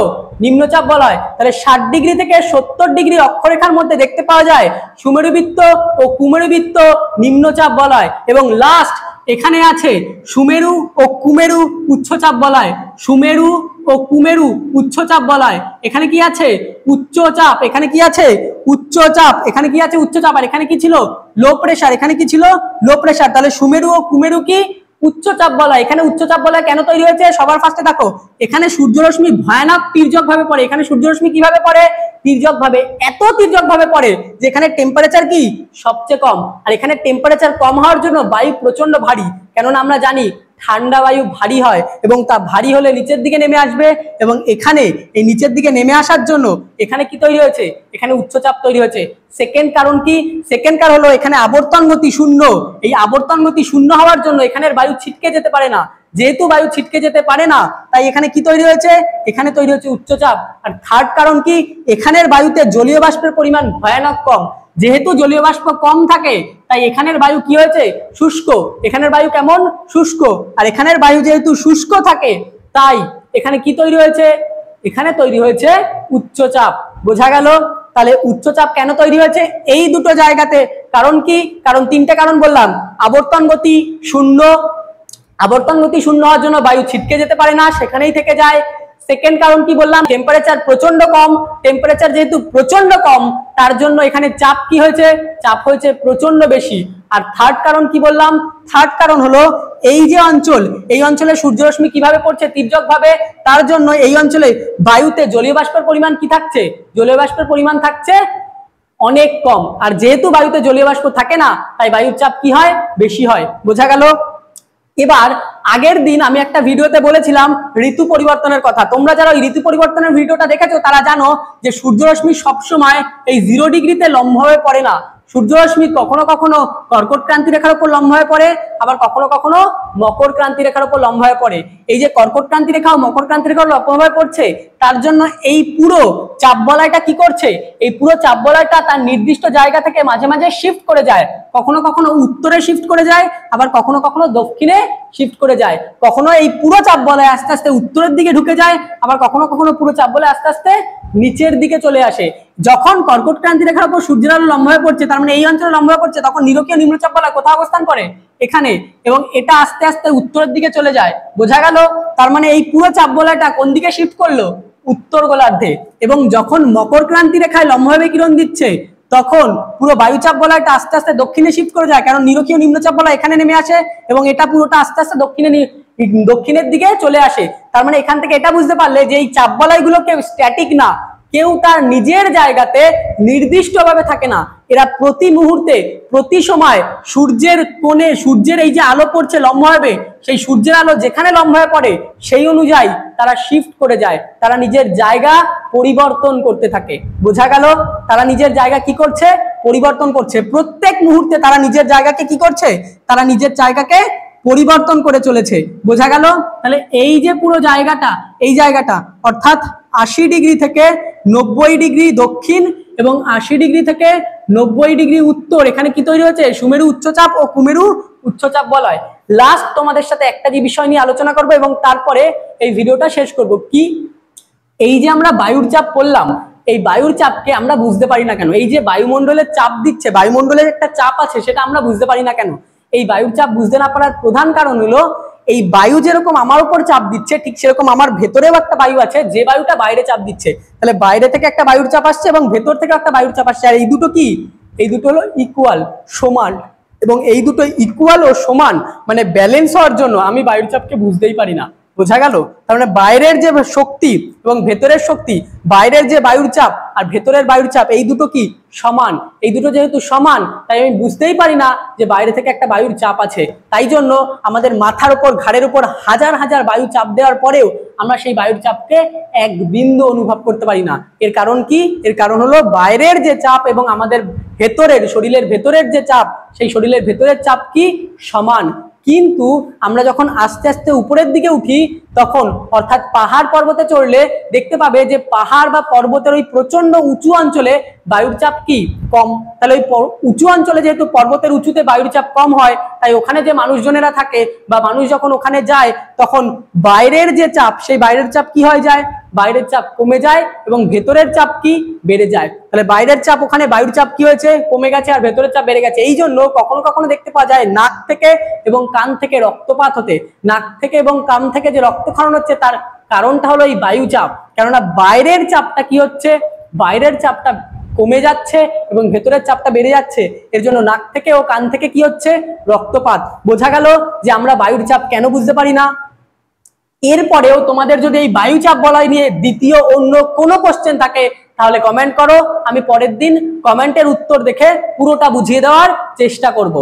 Speaker 1: নিম্নচাপ বলয়। তাহলে 60 ডিগ্রি থেকে 70 ডিগ্রি অক্ষরেখার মধ্যে দেখতে পাওয়া যায় সুমেরুবৃত্ত ও কুমেরুবৃত্ত নিম্নচাপ বলয়। এবং লাস্ট এখানে আছে সুমেরু ও কুমেরু উচ্চচাপ বলয়। সুমেরু ও কুমেরু উচ্চচাপ বলয়। এখানে কি আছে? উচ্চচাপ। এখানে কি আছে? উচ্চচাপ। এখানে কি আছে? উচ্চচাপ। আর এখানে কি ছিল? Low pressure. এখানে কি ছিল? Low pressure. তাহলে সুমেরু ও কুমেরু কি? উচ্চচাপ বলয়। এখানে উচ্চচাপ বলয় কেন তৈরি হয়েছে? সবার ফার্স্টে দেখো, এখানে সূর্যরশ্মি ভয়ানক তির্যক ভাবে পড়ে। এখানে সূর্যরশ্মি কিভাবে পড়ে? তির্যক ভাবে। এত তির্যক ভাবে পড়ে যে এখানে টেম্পারেচার কি? সবচেয়ে কম। আর এখানে টেম্পারেচার কম হওয়ার জন্য বায়ু প্রচন্ড ভারী। কেননা আমরা জানি ঠান্ডা বায়ু ভারী হয়, এবং তা ভারী হলে নিচের দিকে নেমে আসবে, এবং এখানে এই নিচের দিকে নেমে আসার জন্য এখানে কি তৈরি হয়েছে? এখানে উচ্চচাপ তৈরি হয়েছে। সেকেন্ড কারণ কি? সেকেন্ড কারণ হলো এখানে আবর্তন গতি শূন্য। এই আবর্তন গতি শূন্য হওয়ার জন্য এখানের বায়ু ছিটকে যেতে পারে না। যেহেতু বায়ু ছিটকে যেতে পারে না, তাই এখানে কি তৈরি হয়েছে? এখানে তৈরি হচ্ছে উচ্চচাপ। আর থার্ড কারণ কি? এখানের বায়ুতে জলীয় বাষ্পের পরিমাণ ভয়ানক কম। যেহেতু জলীয় বাষ্প কম থাকে, তাই এখানের বায়ু কি হয়েছে? শুষ্ক। এখানের বায়ু কেমন? শুষ্ক। আর এখানের বায়ু যেহেতু শুষ্ক থাকে, তাই এখানে কি তৈরি হয়েছে? এখানে তৈরি হয়েছে উচ্চচাপ। বোঝা গেল? তাহলে উচ্চচাপ কেন তৈরি হয়েছে এই দুটো জায়গাতে? কারণ কি? কারণ তিনটে কারণ বললাম। আবর্তন গতি শূন্য, আবর্তন গতি শূন্য হওয়ার জন্য বায়ু ছিটকে যেতে পারে না, সেখানেই থেকে যায়। সেকেন্ড কারণ কি বললাম? টেম্পারেচার প্রচন্ড কম। টেম্পারেচার যেহেতু প্রচন্ড কম, তার জন্য এখানে চাপ কি হয়েছে? চাপ হয়েছে প্রচন্ড বেশি। আর থার্ড কারণ কি বললাম? থার্ড কারণ হলো এই যে অঞ্চল, এই অঞ্চলে সূর্যরশ্মি কিভাবে পড়ছে? তির্যক ভাবে। তার জন্য এই অঞ্চলে বায়ুতে জলীয় বাষ্পের পরিমাণ কি থাকছে? জলীয় বাষ্পের পরিমাণ থাকছে অনেক কম। আর যেহেতু বায়ুতে জলীয় বাষ্প থাকে না, তাই বায়ুর চাপ কি হয়? বেশি হয়। বোঝা গেল? এবার আগের দিন আমি একটা ভিডিওতে বলেছিলাম ঋতু পরিবর্তনের কথা। তোমরা যারা ওই ঋতু পরিবর্তনের ভিডিওটা দেখেছো তারা জানো যে সূর্যরশ্মি সবসময় এই 0 ডিগ্রিতে লম্বভাবে পড়ে না, সূর্যরশ্মি কখনো কখনো কর্কট ক্রান্তি রেখার উপর লম্ব হয়ে পড়ে, আবার কখনো কখনো মকর ক্রান্তি রেখার উপর লম্ব হয়ে পড়ে। এই যে কর্কট ক্রান্তি রেখা ও মকর ক্রান্তি রেখা লম্ব হয়ে পড়ছে, তার জন্য এই পুরো চাপ বলয়টা কি করছে, এই পুরো চাপ বলয়টা তার নির্দিষ্ট জায়গা থেকে মাঝে মাঝে শিফট করে যায়। কখনো কখনো উত্তরে শিফট করে যায়, আবার কখনো কখনো দক্ষিণে শিফট করে যায়। কখনো এই পুরো চাপ বলয় আস্তে আস্তে উত্তরের দিকে ঢুকে যায়, আবার কখনো কখনো পুরো চাপ বলয় আস্তে আস্তে নিচের দিকে চলে আসে। যখন কর্কট ক্রান্তি রেখার উপর সূর্যের আলো লম্ব হয়ে পড়ছে, তার মানে এই অঞ্চলে লম্ব হয়ে পড়ছে, তখন নিরক্ষীয় নিম্নচাপ বলয় কোথায় অবস্থান করে, এখানে, এবং এটা আস্তে আস্তে উত্তরের দিকে চলে যায়। বোঝা গেল? তার মানে এই পুরো চাপ বলয়টা কোন দিকে শিফট করলো, উত্তর গোলার্ধে। এবং যখন মকর ক্রান্তি রেখায় লম্বভাবে কিরণ দিচ্ছে, তখন পুরো বায়ুচাপ বলয়টা আস্তে আস্তে দক্ষিণে শিফট করে যায়, কারণ নিরক্ষীয় নিম্নচাপ বলয় এখানে নেমে আসে এবং এটা পুরোটা আস্তে আস্তে দক্ষিণের দিকে চলে আসে। তার মানে এখান থেকে এটা বুঝতে পারলে যে এই চাপ বলয়গুলো কেউ স্ট্যাটিক না, কেউ তার নিজের জায়গাতে নির্দিষ্টভাবে থাকে না। এরা প্রতি মুহূর্তে প্রতি সময় সূর্যের কোণে, সূর্যের এই যে আলো পড়ছে লম্ব হবে, সেই সূর্যের আলো যেখানে লম্ব হয়ে পড়ে সেই অনুযায়ী তারা শিফট করে যায়, তারা নিজের জায়গা পরিবর্তন করতে থাকে। বোঝা গেল? তারা নিজের জায়গা কি করছে, পরিবর্তন করছে। প্রত্যেক মুহূর্তে তারা নিজের জায়গাকে কি করছে, তারা নিজের জায়গাকে পরিবর্তন করে চলেছে। বোঝা গেল? তাহলে এই যে পুরো জায়গাটা, এই জায়গাটা অর্থাৎ 80 ডিগ্রি থেকে 90 ডিগ্রি দক্ষিণ এবং 80 ডিগ্রি থেকে 90 ডিগ্রি উত্তর, এখানে কি তৈরি হচ্ছে, সুমেরু উচ্চচাপ ও কুমেরু উচ্চচাপ বলয়। লাস্ট তোমাদের সাথে একটা যে বিষয় নিয়ে আলোচনা করব এবং তারপরে এই ভিডিওটা শেষ করব, কি এই যে আমরা বায়ুর চাপ পড়লাম, এই বায়ুর চাপকে আমরা বুঝতে পারি না কেন? এই যে বায়ুমণ্ডলের চাপ দিচ্ছে, বায়ুমণ্ডলের একটা চাপ আছে, সেটা আমরা বুঝতে পারি না কেন? এই বায়ুর চাপ বুঝতে না পারার প্রধান কারণ হলো, এই বায়ু যেরকম আমার উপর চাপ দিচ্ছে, ঠিক সেরকম আমার ভেতরেও একটা বায়ু আছে, যে বায়ুটা বাইরে চাপ দিচ্ছে। তাহলে বাইরে থেকে একটা বায়ুর চাপ আসছে এবং ভেতর থেকে একটা বায়ুর চাপ আসছে, আর এই দুটো কি, এই দুটো হলো ইকুয়াল, সমান। এবং এই দুটো ইকুয়াল ও সমান মানে ব্যালেন্স হওয়ার জন্য আমি বায়ুর চাপকে বুঝতেই পারি না। বোঝা গেল? তার মানে বাইরের যে শক্তি এবং ভেতরের শক্তি, বাইরের যে বায়ুর চাপ আর ভেতরের বায়ুর চাপ, এই দুটো কি সমান। এই দুটো যেহেতু সমান, তাই আমি বুঝতেই পারি না যে বাইরে থেকে একটা বায়ুর চাপ আছে। তাই জন্য আমাদের মাথার উপর, ঘাড়ের উপর হাজার হাজার বায়ু চাপ দেওয়ার পরেও আমরা সেই বায়ুর চাপকে এক বিন্দু অনুভব করতে পারি না। এর কারণ কি? এর কারণ হলো বাইরের যে চাপ এবং আমাদের ভেতরের, শরীরের ভেতরের যে চাপ, সেই শরীরের ভেতরের চাপ কি সমান। কিন্তু আমরা যখন আস্তে আস্তে উপরের দিকে উঠি, তখন অর্থাৎ পাহাড় পর্বতে চড়লে দেখতে পাবে যে পাহাড় বা পর্বতের ওই প্রচন্ড উঁচু অঞ্চলে বায়ুর চাপ কি কম। তাহলে ওই উঁচু অঞ্চলে যেহেতু পর্বতের উঁচুতে বায়ুর চাপ কম হয়, তাই ওখানে যে মানুষজনেরা থাকে বা মানুষ যখন ওখানে যায়, তখন বাইরের যে চাপ, সেই বাইরের চাপ কি হয়ে যায়, বাইরের চাপ কমে যায় এবং ভেতরের চাপ কি বেড়ে যায়। তাহলে বাইরের চাপ, ওখানে বায়ুর চাপ কি হয়েছে, কমে গেছে, আর ভেতরের চাপ বেড়ে গেছে। এই জন্য কখনো কখনো দেখতে পাওয়া যায় নাক থেকে এবং কান থেকে রক্তপাত হতে। নাক থেকে এবং কান থেকে যে রক্তক্ষরণ হচ্ছে, তার কারণটা হলো এই বায়ু চাপ। কেননা বাইরের চাপটা কি হচ্ছে, বাইরের চাপটা কমে যাচ্ছে এবং ভেতরের চাপটা বেড়ে যাচ্ছে। এর জন্য নাক থেকে ও কান থেকে কি হচ্ছে, রক্তপাত। বোঝা গেল যে আমরা বায়ুর চাপ কেন বুঝতে পারি না। এরপরেও তোমাদের যদি এই বায়ুচাপ বলয় নিয়ে দ্বিতীয় অন্য কোনো কোশ্চেন থাকে, তাহলে কমেন্ট করো, আমি পরের দিন কমেন্টের উত্তর দেখে পুরোটা বুঝিয়ে দেওয়ার চেষ্টা করব।